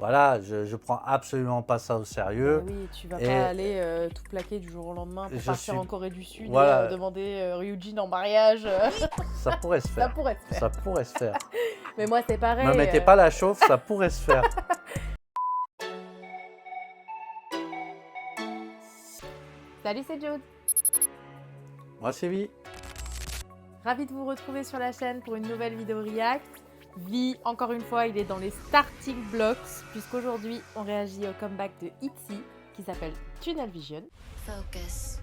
Voilà, je prends absolument pas ça au sérieux. Oui, tu vas Et pas aller tout plaquer du jour au lendemain pour je partir suis en Corée du Sud et voilà, demander Ryujin en mariage. ça pourrait se Ça faire. pourrait se faire. Ça pourrait se faire. Mais moi, c'est Me pareil. mettez pas la chauffe, ça pourrait se faire. Salut, c'est Jude. Moi, c'est Vi. Ravi de vous retrouver sur la chaîne pour une nouvelle vidéo react. Vi, encore une fois, il est dans les starting blocks puisqu'aujourd'hui, on réagit au comeback de ITZY qui s'appelle Tunnel Vision. Focus.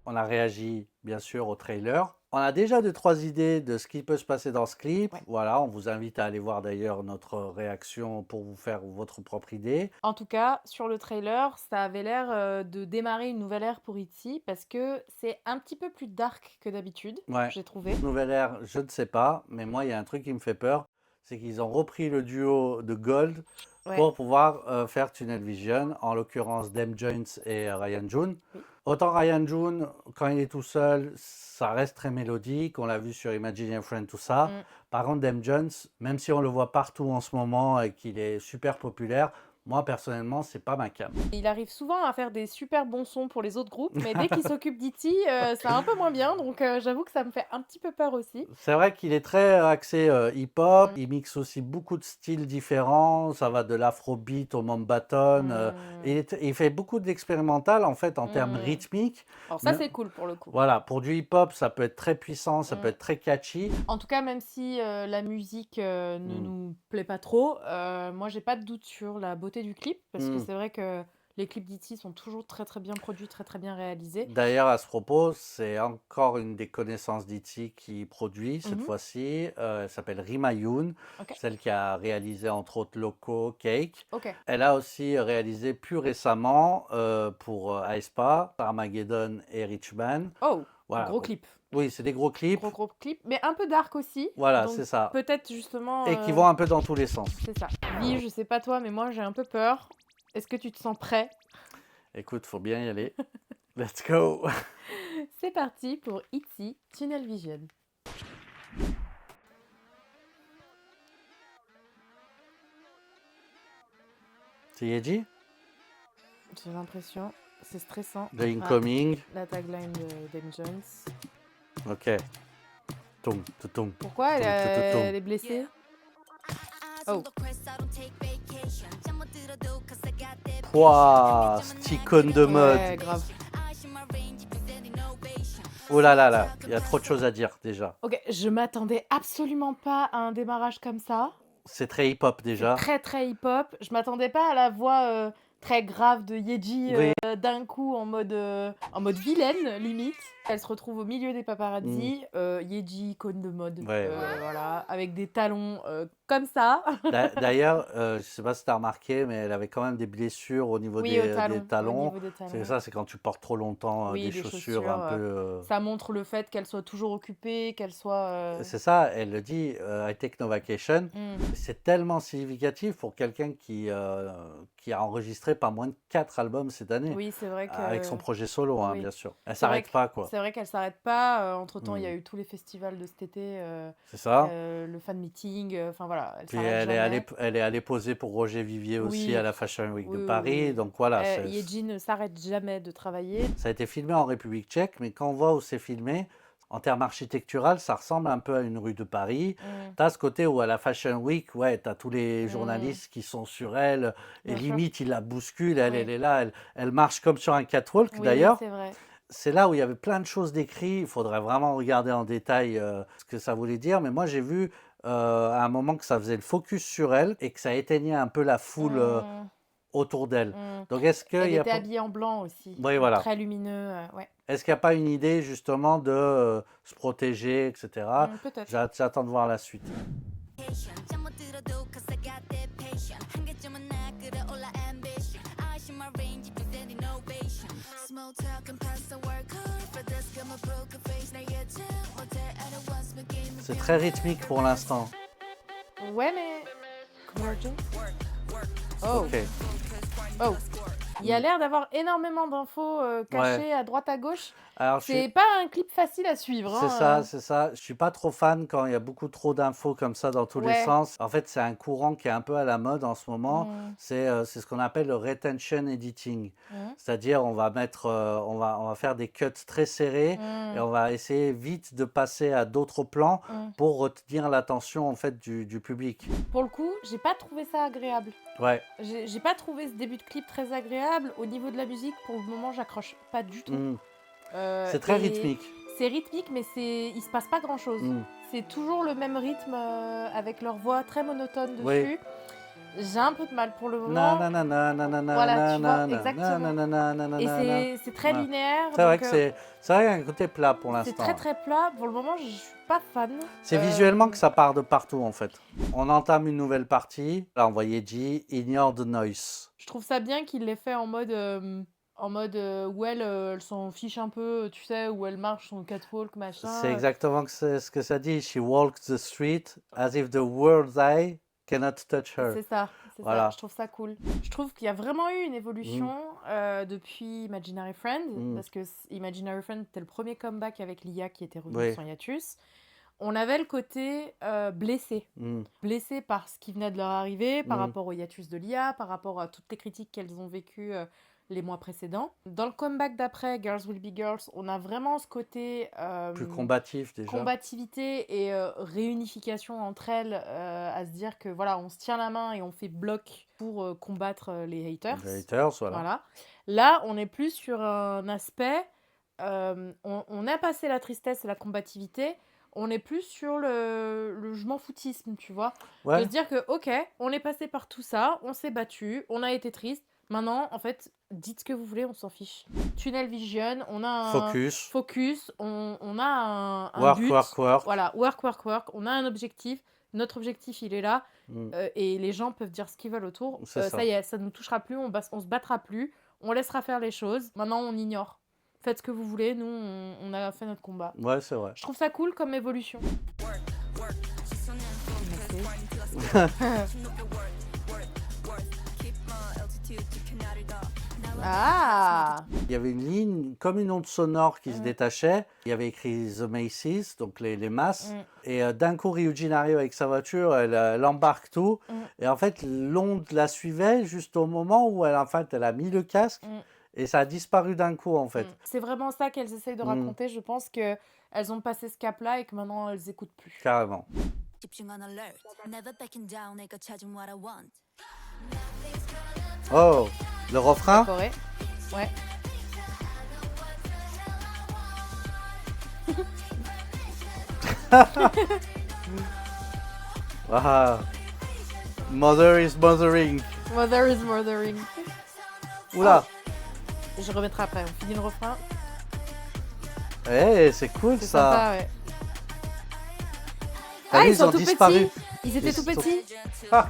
On a réagi, bien sûr, au trailer. On a déjà 2-3 idées de ce qui peut se passer dans ce clip. Ouais. Voilà, on vous invite à aller voir d'ailleurs notre réaction pour vous faire votre propre idée. En tout cas, sur le trailer, ça avait l'air de démarrer une nouvelle ère pour ITZY parce que c'est un petit peu plus dark que d'habitude, Ouais. j'ai trouvé. Nouvelle ère, je ne sais pas, mais moi, il y a un truc qui me fait peur, c'est qu'ils ont repris le duo de Gold Ouais. pour pouvoir faire Tunnel Vision, en l'occurrence Dem Jones et Ryan June. Oui. Autant Ryan June, quand il est tout seul, ça reste très mélodique, on l'a vu sur Imagine Your Friend, tout ça. Par contre, Dem Jones, même si on le voit partout en ce moment et qu'il est super populaire, moi, personnellement, c'est pas ma cam. Il arrive souvent à faire des super bons sons pour les autres groupes, mais dès qu'il s'occupe d'ITZY, c'est un peu moins bien, donc j'avoue que ça me fait un petit peu peur aussi. C'est vrai qu'il est très axé hip-hop, il mixe aussi beaucoup de styles différents, ça va de l'afrobeat au mumbaton, il fait beaucoup d'expérimental en fait en termes rythmiques. Alors ça, Mais- c'est cool pour le coup. Voilà, pour du hip-hop, ça peut être très puissant, ça peut être très catchy. En tout cas, même si la musique ne nous plaît pas trop, moi j'ai pas de doute sur la beauté du clip, parce que c'est vrai que les clips d'ITZY sont toujours très très bien produits, très très bien réalisés. D'ailleurs, à ce propos, c'est encore une des connaissances d'ITZY qui produit cette fois-ci. Elle s'appelle Rima Yoon, Ok. celle qui a réalisé entre autres Loco, Cake. Ok. Elle a aussi réalisé plus récemment pour aespa, Armageddon et Richman. Oh, Voilà. gros clip. Oui, c'est des gros clips. Gros clip, mais un peu dark aussi. Voilà, donc c'est ça. Peut-être justement. Et qui vont un peu dans tous les sens. C'est ça. Vi, je sais pas toi, mais moi j'ai un peu peur. Est-ce que tu te sens prêt? Écoute, faut bien y aller. Let's go. C'est parti pour ITZY Tunnel Vision. C'est Yeji? J'ai l'impression, c'est stressant. The Incoming. La tagline de Dem Jones. Ok. Toum, toum. Pourquoi elle est blessée? Oh. Pouah, cette icône de mode. Ouais, grave. Oh là là là, il y a trop de choses à dire déjà. Ok, je m'attendais absolument pas à un démarrage comme ça. C'est très hip-hop déjà. Très très hip-hop. Je m'attendais pas à la voix très grave de Yeji Oui. d'un coup en mode vilaine limite. Elle se retrouve au milieu des paparazzi. Yeji, icône de mode. Ouais. Voilà, avec des talons comme ça. D'ailleurs, je sais pas si tu as remarqué, mais elle avait quand même des blessures au niveau Oui, des au talons. niveau des talons. C'est ça, c'est quand tu portes trop longtemps Oui, des des chaussures un peu. Ça montre le fait qu'elle soit toujours occupée, qu'elle soit. C'est ça, elle le dit, I take no vacation. C'est tellement significatif pour quelqu'un qui a enregistré pas moins de 4 albums cette année. Oui, c'est vrai que. Avec son projet solo, hein, oui. bien sûr. Elle C'est vrai s'arrête pas, quoi. C'est vrai qu'elle s'arrête pas. Entre-temps, il y a eu tous les festivals de cet été. C'est ça. Le fan meeting. Enfin voilà, elle Puis s'arrête jamais. elle est allée poser pour Roger Vivier aussi Oui. à la Fashion Week de Oui, Paris. oui. Donc voilà. Yeji ne s'arrête jamais de travailler. Ça a été filmé en République tchèque, mais quand on voit où c'est filmé, en termes architectural, ça ressemble un peu à une rue de Paris. Tu as ce côté où à la Fashion Week, ouais, tu as tous les journalistes qui sont sur elle, et Bien sûr. limite, ils la bousculent, elle, Oui. elle est là, elle marche comme sur un catwalk Oui, d'ailleurs. c'est vrai. C'est là où il y avait plein de choses décrites, il faudrait vraiment regarder en détail ce que ça voulait dire, mais moi j'ai vu à un moment que ça faisait le focus sur elle et que ça éteignait un peu la foule autour d'elle. Donc est-ce qu'il Elle y a était pas... habillée en blanc aussi. Oui, voilà. Très lumineux. Ouais. Est-ce qu'il n'y a pas une idée justement de se protéger, etc. Peut-être. J'attends de voir la suite. C'est très rythmique pour l'instant. Ouais, mais. Convergence. Oh. Ok. Oh. Il y a l'air d'avoir énormément d'infos Ouais. cachées à droite à gauche. Alors, C'est pas un clip facile à suivre. c'est hein, ça, c'est ça. Je suis pas trop fan quand il y a beaucoup trop d'infos comme ça dans tous les Ouais. sens. En fait, c'est un courant qui est un peu à la mode en ce moment. Mm, C'est ce qu'on appelle le retention editing. mm, C'est-à-dire, on va mettre, on va faire des cuts très serrés et mm, on va essayer vite de passer à d'autres plans mm. pour retenir l'attention en fait du public. Pour le coup, j'ai pas trouvé ça agréable. Ouais. J'ai pas trouvé ce début de clip très agréable. Au niveau de la musique, pour le moment, j'accroche pas du tout. Mm. C'est très Et rythmique. C'est rythmique, mais il se passe pas grand chose. Mm. C'est toujours le même rythme avec leur voix très monotone dessus. Oui. J'ai un peu de mal pour le moment. Nanana, nanana, Voilà, tu vois, nanana, exactement. nanana, nanana, Et nanana. c'est très Ouais. linéaire. C'est vrai donc, que c'est vrai qu'il y a un côté plat pour c'est l'instant. très très plat. Pour le moment, je suis pas fan. C'est visuellement que ça part de partout en fait. On entame une nouvelle partie. Là, on voit Yeji, Ignore the Noise. Je trouve ça bien qu'il l'ait fait en mode où elle s'en fiche un peu, tu sais, où elle marche son catwalk, machin. C'est exactement ce que ça dit. She walks the street as if the world's eye cannot touch her. C'est ça, Voilà. je trouve ça cool. Je trouve qu'il y a vraiment eu une évolution depuis Imaginary Friend, parce que Imaginary Friend était le premier comeback avec Lia qui était revenu Oui. sans hiatus. On avait le côté blessé. Mm. Blessé par ce qui venait de leur arriver, par Mm. rapport au hiatus de Lia, par rapport à toutes les critiques qu'elles ont vécues les mois précédents. Dans le comeback d'après, Girls Will Be Girls, on a vraiment ce côté Plus combatif déjà. combativité et réunification entre elles, à se dire que voilà, on se tient la main et on fait bloc pour combattre les haters. Les haters, voilà. Voilà. Là, on est plus sur un aspect, on a passé la tristesse et la combativité, on est plus sur le je m'en foutisme, tu vois. De Ouais. se dire que, ok, on est passé par tout ça, on s'est battu, on a été triste. Maintenant, en fait, dites ce que vous voulez, on s'en fiche. Tunnel vision, on a un Focus. on a un Work, but. work. Voilà, work. On a un objectif. Notre objectif, il est là. Mm. Et les gens peuvent dire ce qu'ils veulent autour. C'est ça. Ça y est, ça ne nous touchera plus, on se battra plus. On laissera faire les choses. Maintenant, on ignore. Faites ce que vous voulez, nous, on a fait notre combat. Ouais, c'est vrai. Je trouve ça cool comme évolution. Ah! Il y avait une ligne, comme une onde sonore qui se détachait. Il y avait écrit The Macy's, donc les masses. Et d'un coup, Ryujin arrive avec sa voiture, elle embarque tout. Et en fait, l'onde la suivait juste au moment où elle a mis le casque. Et ça a disparu d'un coup, en fait. C'est vraiment ça qu'elles essayent de raconter. Je pense qu'elles ont passé ce cap-là et que maintenant, elles n'écoutent plus. Carrément. Oh, le refrain? Corée. Ouais. Ah. Mother is mothering. Mother is murdering. Oula. Je remettrai après. On finit le refrain. Eh, c'est cool C'est ça. sympa, ouais. T'as vu, ils sont ont tout disparu. petits. Ils étaient Ils tout sont- petits. Ah.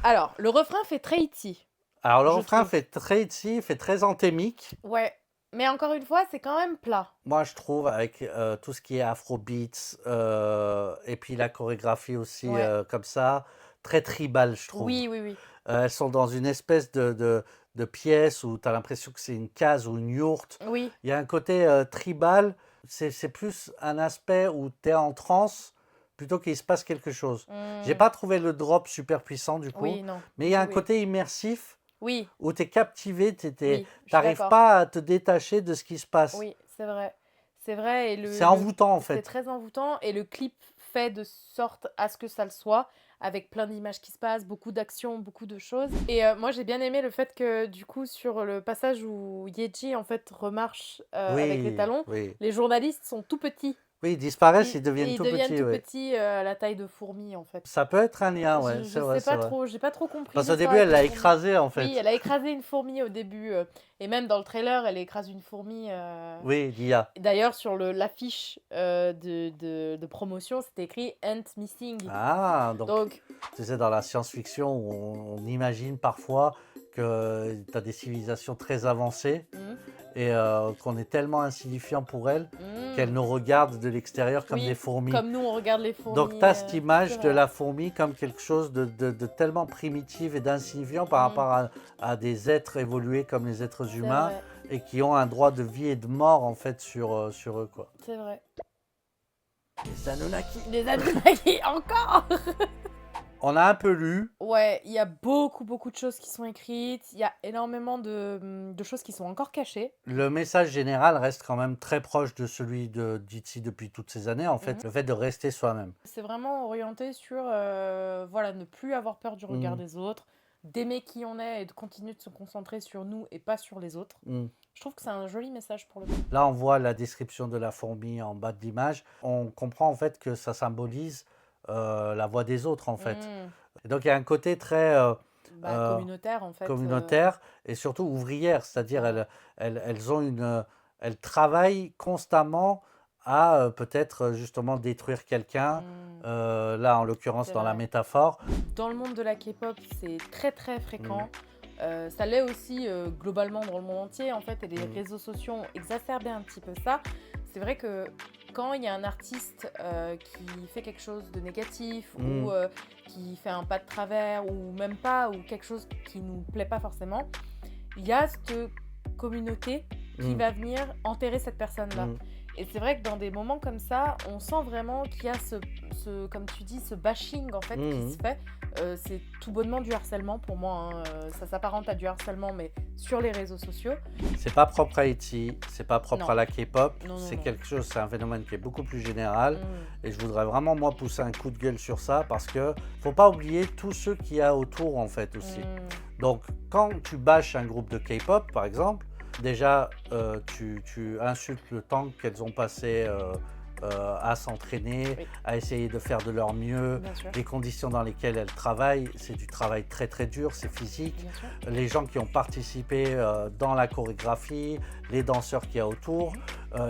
Alors, le refrain fait très itty. Alors, le Je refrain trouve. fait très ici, fait très anthémique. Ouais. Mais encore une fois, c'est quand même plat. Moi, je trouve, avec tout ce qui est afrobeats, et puis la chorégraphie aussi, Ouais. comme ça, très tribal, je trouve. Oui. Elles sont dans une espèce de pièce où tu as l'impression que c'est une case ou une yourte. Oui. Il y a un côté tribal, c'est plus un aspect où tu es en transe plutôt qu'il se passe quelque chose. J'ai pas trouvé le drop super puissant du coup, Oui, non. mais il y a un Oui. côté immersif Oui, où tu es captivé, oui, je suis t'arrives d'accord. pas à te détacher de ce qui se passe. Oui, c'est vrai. C'est vrai. Et C'est envoûtant en c'est fait. très envoûtant. Et le clip fait de sorte à ce que ça le soit, avec plein d'images qui se passent, beaucoup d'actions, beaucoup de choses. Et moi, j'ai bien aimé le fait que, du coup, sur le passage où Yeji, en fait, remarche avec les Oui, talons, oui. les journalistes sont tout petits. Oui, ils disparaissent, ils deviennent Ils tout deviennent petits. tout Oui. petits à la taille de fourmis, en fait. Ça peut être un lien, ouais, Je c'est vrai, sais pas c'est vrai. trop, j'ai pas trop compris. Parce qu'au l'histoire début, avec elle l'a les fourmis. écrasé en fait. Oui, elle a écrasé une fourmi au début. Et même dans le trailer, elle écrase une fourmi. Oui, l'IA. D'ailleurs, sur l'affiche de promotion, c'était écrit Ant Missing. Ah, donc, Donc, tu sais, dans la science-fiction, on imagine parfois que tu as des civilisations très avancées hmm, et qu'on est tellement insignifiant pour elles hmm, qu'elles nous regardent de l'extérieur comme des oui, fourmis. comme nous, on regarde les Donc, fourmis. tu as cette C'est image de vrai. la fourmi comme quelque chose de tellement primitif et d'insignifiant par Hmm, rapport à des êtres évolués comme les êtres c'est humains vrai, et qui ont un droit de vie et de mort en fait sur eux, quoi. c'est vrai. Les Anunnaki. Les Anunnaki, encore. On a un peu lu. Ouais, il y a beaucoup, beaucoup de choses qui sont écrites. Il y a énormément de choses qui sont encore cachées. Le message général reste quand même très proche de celui d'Itzy depuis toutes ces années, en fait, Mhm. le fait de rester soi-même. C'est vraiment orienté sur voilà, ne plus avoir peur du regard Mm, des autres, d'aimer qui on est et de continuer de se concentrer sur nous et pas sur les autres. mm. Je trouve que c'est un joli message pour le coup. Là, on voit la description de la fourmi en bas de l'image. On comprend en fait que ça symbolise la voix des autres, en fait. Mm. Et donc, il y a un côté très Bah, euh, communautaire en fait. communautaire et surtout ouvrière, c'est-à-dire Ouais. elles travaillent constamment à peut-être justement détruire quelqu'un. Mm. Là, en l'occurrence, C'est dans la vrai. métaphore. Dans le monde de la K-pop, c'est très très Mm, fréquent. Ça l'est aussi globalement dans le monde entier en fait, et les mm, réseaux sociaux ont exacerbé un petit peu ça. C'est vrai que quand il y a un artiste qui fait quelque chose de négatif mm, ou qui fait un pas de travers ou même pas, ou quelque chose qui nous plaît pas forcément, il y a cette communauté qui mm, va venir enterrer cette personne-là. mm. Et c'est vrai que dans des moments comme ça, on sent vraiment qu'il y a comme tu dis, ce bashing en fait qui Mhm. se fait. C'est tout bonnement du harcèlement pour moi, hein. Ça s'apparente à du harcèlement, mais sur les réseaux sociaux. C'est pas propre à Itzy, c'est pas propre Non. à la K-pop, Non, non, c'est non. quelque chose, c'est un phénomène qui est beaucoup plus général. Mm. Et je voudrais vraiment, moi, pousser un coup de gueule sur ça parce que faut pas oublier tous ceux qu'il y a autour, en fait, aussi. Mm. Donc, quand tu bâches un groupe de K-pop, par exemple, déjà, tu insultes le temps qu'elles ont passé à s'entraîner, Oui. à essayer de faire de leur mieux. Bien sûr, Les conditions dans lesquelles elles travaillent, c'est du travail très très dur, c'est physique. bien sûr. Les gens qui ont participé dans la chorégraphie, les danseurs qu'il y a autour,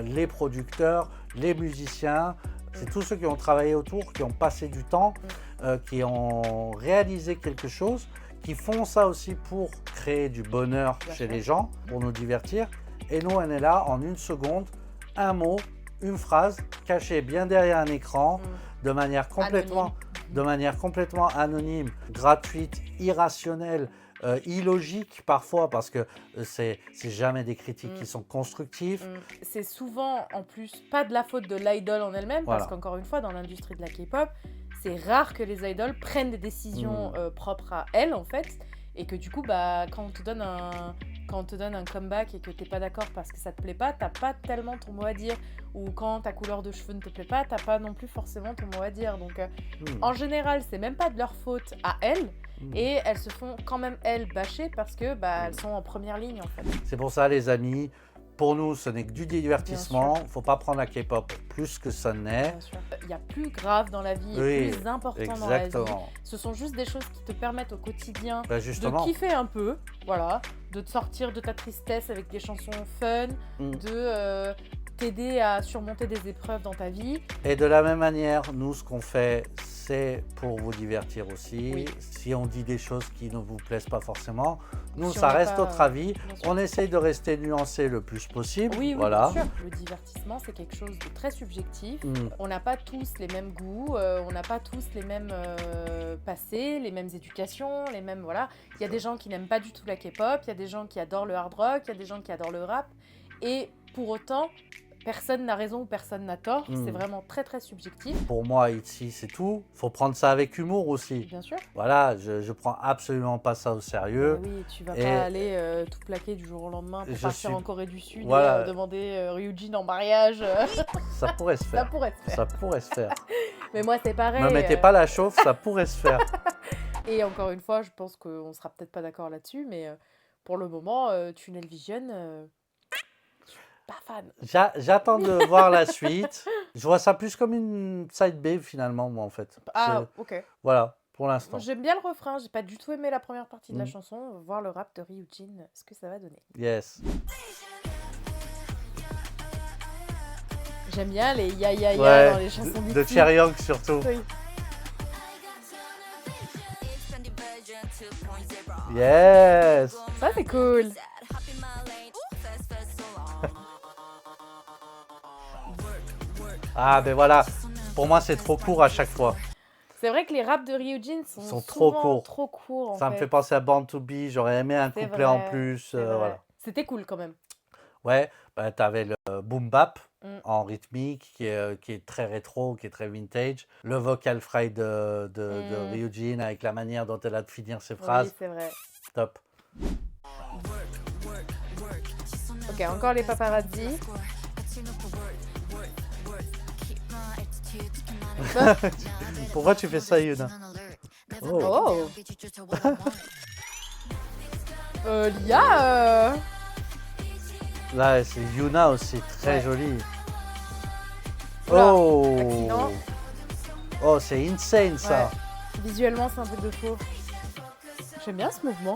les producteurs, les musiciens, c'est tous ceux qui ont travaillé autour, qui ont passé du temps, qui ont réalisé quelque chose, qui font ça aussi pour créer du bonheur Bien chez sûr. les gens, pour nous divertir. Et nous, on est là en une seconde, un mot, une phrase, cachée bien derrière un écran, Mm. de manière complètement anonyme, gratuite, irrationnelle, illogique parfois, parce que c'est jamais des critiques qui sont constructives. C'est souvent en plus pas de la faute de l'idol en elle-même, Voilà. parce qu'encore une fois, dans l'industrie de la K-pop, c'est rare que les idols prennent des décisions propres à elles en fait, et que du coup, bah, quand on te donne un comeback et que t'es pas d'accord parce que ça te plaît pas, t'as pas tellement ton mot à dire. Ou quand ta couleur de cheveux ne te plaît pas, t'as pas non plus forcément ton mot à dire. Donc en général, c'est même pas de leur faute à elles. Et elles se font quand même, elles, bâcher parce que bah, elles sont en première ligne en fait. C'est pour ça, les amis, pour nous, ce n'est que du divertissement. Bien Il ne faut pas prendre la K-pop plus que ça n'est. Bien sûr. Il y a plus grave dans la vie Oui, et plus important dans la vie. exactement. Ce sont juste des choses qui te permettent au quotidien Bah, de justement, kiffer un peu, voilà, de te sortir de ta tristesse avec des chansons fun, de t'aider à surmonter des épreuves dans ta vie. et de la même manière, nous, ce qu'on fait, c'est pour vous divertir aussi. Oui. Si on dit des choses qui ne vous plaisent pas forcément, nous, Si on ça n'est reste pas, notre avis. bien sûr. On essaye de rester nuancé le plus possible. Oui, voilà. bien sûr. Le divertissement, c'est quelque chose de très subjectif. Mm. On n'a pas tous les mêmes goûts, on n'a pas tous les mêmes passés, les mêmes éducations, les mêmes... Voilà. Il y a des gens qui n'aiment pas du tout la K-pop, il y a des gens qui adorent le hard rock, il y a des gens qui adorent le rap. Et pour autant, personne n'a raison ou personne n'a tort. C'est vraiment très, très subjectif. Pour moi, ici, c'est tout. Faut prendre ça avec humour aussi. Bien sûr. Voilà, je prends absolument pas ça au sérieux. Oui, tu vas Et- pas aller tout plaquer du jour au lendemain pour Je partir suis- en Corée du Sud Voilà. et demander Ryujin en mariage. Ça pourrait se Ça faire. pourrait se faire. Ça pourrait se faire. Mais moi, c'est pareil. Me mettez pas la chauffe, ça pourrait se faire. Et encore une fois, je pense qu'on sera peut-être pas d'accord là-dessus, mais pour le moment, Tunnel Vision, je suis pas fan. J'attends de voir la suite. Je vois ça plus comme une side B finalement, moi en fait. Ah, ok. Voilà. pour l'instant. J'aime bien le refrain, j'ai pas du tout aimé la première partie de la Mm. chanson. On va voir le rap de Ryujin, ce que ça va donner. Yes. J'aime bien les ya ya ya Ouais, dans les chansons de d'Itzy. Chaeryeong surtout. Oui. Yes. Ça c'est cool. Ah, ben voilà. Pour moi, c'est trop court à chaque fois. C'est vrai que les raps de Ryujin Sont sont trop souvent courts. trop courts en Ça me fait. fait penser à Born to Be. J'aurais aimé un C'est couplet en vrai, plus. c'est vrai. Voilà. C'était cool quand même. Ouais, bah, t'avais le boom bap Mm. en rythmique qui est très rétro, qui est très vintage. Le vocal fry de Mm. Ryujin avec la manière dont elle a de finir ses Oui, phrases. c'est vrai. Top. Ok, encore les paparazzi. Pourquoi tu fais ça, Yuna? Oh. Lia, Là, c'est Yuna aussi, très Ouais. jolie. Oula, Oh! accident. Oh, c'est insane ça! Ouais. Visuellement, c'est un truc de fou. J'aime bien ce mouvement.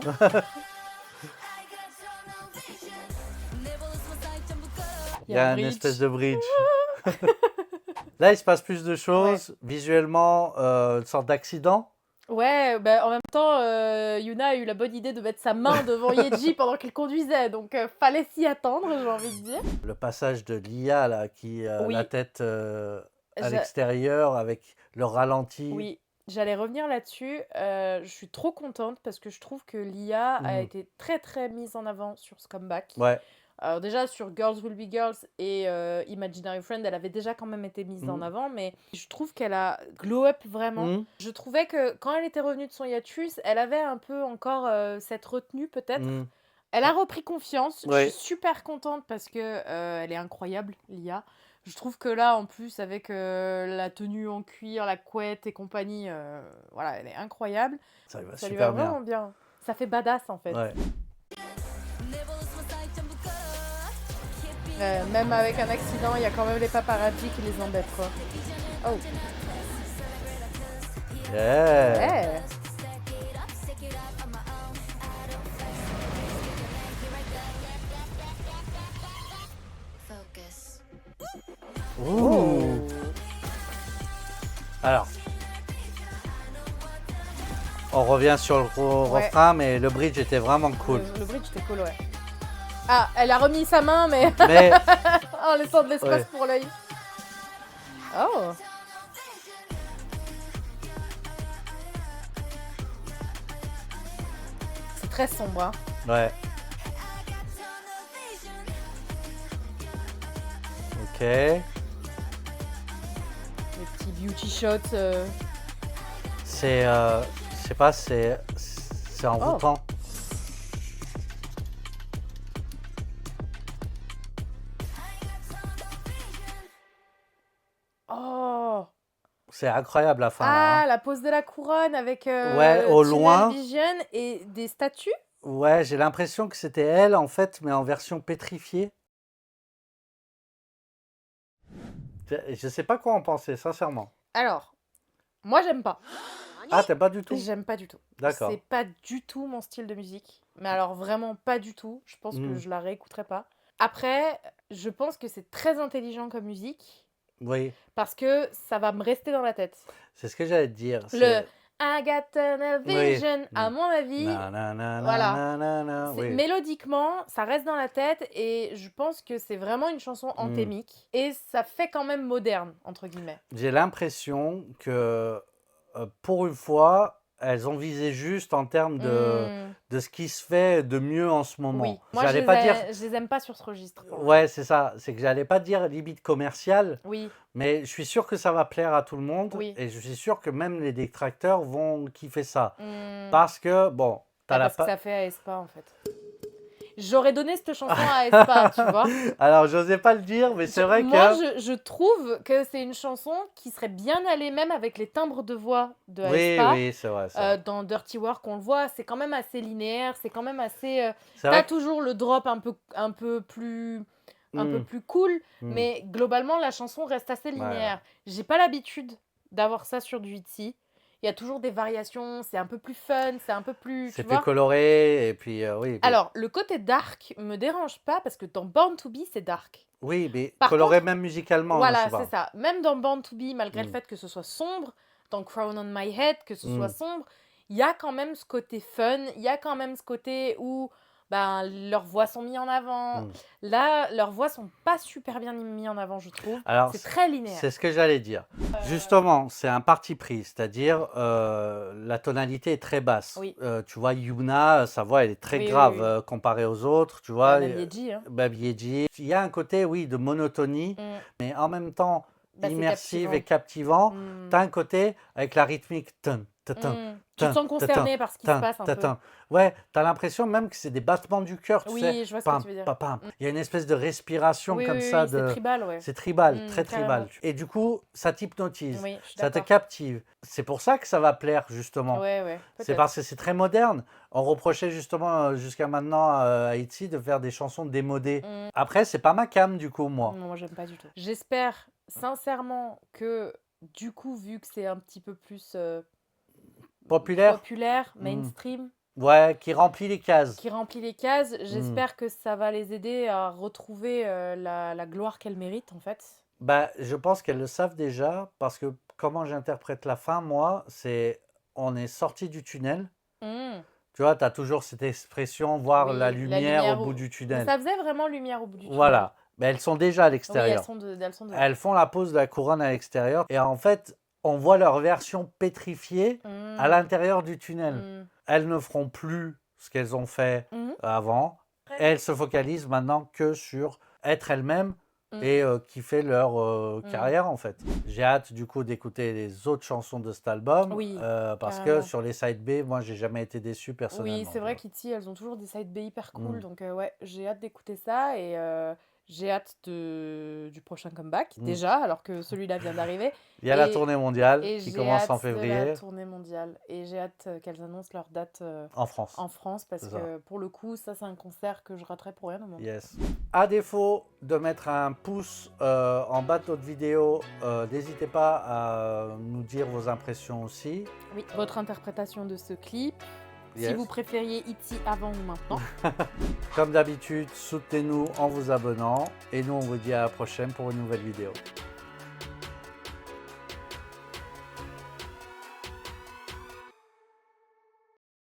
Il y a un une bridge. espèce de bridge. Là, il se passe plus de choses. Visuellement, une sorte d'accident. Ouais, bah, en même temps, Yuna a eu la bonne idée de mettre sa main devant Yeji pendant qu'elle conduisait, donc fallait s'y attendre, j'ai envie de dire. Le passage de Lia, là, qui Oui. la tête à J'a- l'extérieur avec le ralenti. Oui, j'allais revenir là-dessus. Je suis trop contente parce que je trouve que Lia a Mhm. été très très mise en avant sur ce comeback. Ouais. Alors déjà sur Girls Will Be Girls et Imaginary Friend, elle avait déjà quand même été mise en Mhm. avant, mais je trouve qu'elle a glow up vraiment. Mhm. Je trouvais que quand elle était revenue de son hiatus, elle avait un peu encore cette retenue peut-être. Mhm. Elle a repris confiance. Je Ouais. suis super contente parce que elle est incroyable, Lia. Je trouve que là, en plus, avec la tenue en cuir, la couette et compagnie, voilà, elle est incroyable. Ça lui va Ça lui super va vraiment bien. Ça fait badass en fait. Ouais. Même avec un accident, il y a quand même les paparazzi qui les embêtent quoi. Oh, Yeah. ouais. Ouh. Alors, on revient sur le Ouais. refrain, mais le bridge était vraiment cool. Le bridge était cool, ouais. Ah, elle a remis sa main, mais Mais en laissant de l'espace Ouais. pour l'œil. Oh. C'est très sombre, hein. ouais. Ok. Les petits beauty shots. C'est, je sais pas, c'est envoûtant. Oh. C'est incroyable la fin là, Ah, hein. la pose de la couronne avec Ouais, au Tunnel loin. Vision et des statues. Ouais, j'ai l'impression que c'était elle en fait, mais en version pétrifiée. Je sais pas quoi en penser, sincèrement. Alors, moi j'aime pas. Ah, t'aimes pas du tout? J'aime pas du tout. D'accord. C'est pas du tout mon style de musique. Mais alors vraiment pas du tout. Je pense que Mm. je la réécouterai pas. Après, je pense que c'est très intelligent comme musique Oui, parce que ça va me rester dans la tête. c'est ce que j'allais te dire. Le c'est- I got tunnel Oui. vision, à Mm. mon avis, Na, voilà. na, c'est- oui. mélodiquement, ça reste dans la tête et je pense que c'est vraiment une chanson anthémique et ça fait quand même moderne, entre guillemets. J'ai l'impression que pour une fois, elles ont visé juste en termes de ce qui se fait de mieux en ce moment. Oui, moi J'allais pas dire. je les aime pas sur ce registre. pour le Ouais, c'est ça. C'est que j'allais pas dire limite commercial, coup. Oui, mais je suis sûr que ça va plaire à tout le monde. Oui. Et je suis sûr que même les détracteurs vont kiffer ça. hmm. Parce que, bon, t'as la Parce que pa- ça fait aespa en fait. J'aurais donné cette chanson à aespa, tu vois. Alors, j'osais pas le dire, mais c'est vrai Moi, que. je trouve que c'est une chanson qui serait bien allée même avec les timbres de voix de Oui, aespa. oui, c'est vrai. c'est vrai. Dans Dirty Work, on le voit, c'est quand même assez linéaire, c'est quand même assez... C'est T'as vrai que- toujours le drop un peu plus Hmm, cool, hmm. mais globalement, la chanson reste assez linéaire. J'ai pas l'habitude d'avoir ça sur du Itzy. il y a toujours des variations, c'est un peu plus fun, c'est un peu plus, C'est tu plus vois. coloré, et puis oui, mais, Alors, le côté dark me dérange pas parce que dans Born to Be, c'est dark. oui, mais Par coloré contre, même musicalement, hein, je voilà, c'est parle. ça. Même dans Born to Be, malgré le Mm, fait que ce soit sombre, dans Crown on My Head, que ce soit mm, sombre, il y a quand même ce côté fun, il y a quand même ce côté où ben, leurs voix sont mises en avant. mm. Là, leurs voix sont pas super bien mises en avant, je trouve. Alors, C'est très c'est linéaire. ce que j'allais dire. Justement, c'est un parti pris, c'est-à-dire la tonalité est très basse. Oui. Tu vois, Yuna, sa voix, elle est très Oui, oui, grave oui. comparée aux autres, tu Bah, vois. même Yeji, hein. Yeji. Il y a un côté, oui, de monotonie, Mm. mais en même temps Bah, c'est immersif captivant. et captivant. Mm. Tu as un côté avec la rythmique. Tun, tun, Mm. Tu te sens concerné par ce qui se passe un peu. Ouais, tu as l'impression même que c'est des battements du cœur, tu sais. Oui, je vois ce que Pam, tu veux dire. pam, pam. Il y a une espèce de respiration Oui, comme oui, ça. oui, c'est tribal, ouais. C'est tribal, Mm, très carrément. tribal. Et du coup, ça t'hypnotise, Oui, je suis ça te d'accord. captive. C'est pour ça que ça va plaire, justement. Ouais, ouais, C'est peut-être. parce que c'est très moderne. On reprochait justement jusqu'à maintenant à ITZY de faire des chansons démodées. Mm. Après, c'est pas ma came, du coup, moi. Non, moi, j'aime pas du tout. J'espère sincèrement que, du coup, vu que c'est un petit peu plus Populaire. Mm. mainstream, Ouais, qui remplit les cases. qui remplit les cases, j'espère que ça va les aider à retrouver la gloire qu'elles méritent, en fait. Bah, je pense qu'elles le savent déjà, parce que comment j'interprète la fin, moi, c'est on est sorti du tunnel. Mm. Tu vois, tu as toujours cette expression, voir Oui, la lumière au bout au- du Mais tunnel. ça faisait vraiment lumière au bout du tunnel. Voilà. Mais elles sont déjà à Oui, l'extérieur. elles sont dedans. Elles font la pose de la couronne à l'extérieur. Et en fait, on voit leur version pétrifiée à Mm. l'intérieur du tunnel. Mm. Elles ne feront plus ce qu'elles ont fait Mhm. avant. Et elles se focalisent maintenant que sur être elles-mêmes Mm. et kiffer leur carrière, en fait. J'ai hâte du coup d'écouter les autres chansons de cet album. Oui, parce que carrément. sur les side B, moi, j'ai jamais été déçu personnellement. Oui, c'est vrai qu'Itzy, elles ont toujours des side B hyper cool. Mm. Donc, ouais, j'ai hâte d'écouter ça et j'ai hâte du prochain comeback, Mm. déjà, alors que celui-là vient d'arriver. Il y a la Et- tournée mondiale Et qui j'ai commence en hâte de la février tournée mondiale. Et j'ai hâte qu'elles annoncent leur date en France. en France parce C'est ça. que pour le coup, ça, c'est un concert que je raterai pour rien au monde. Yes. À défaut de mettre un pouce en bas de notre vidéo, n'hésitez pas à nous dire vos impressions aussi. Oui, votre interprétation de ce clip. Si Yes. vous préfériez Itzy avant ou maintenant. Comme d'habitude, soutenez-nous en vous abonnant. Et nous, on vous dit à la prochaine pour une nouvelle vidéo.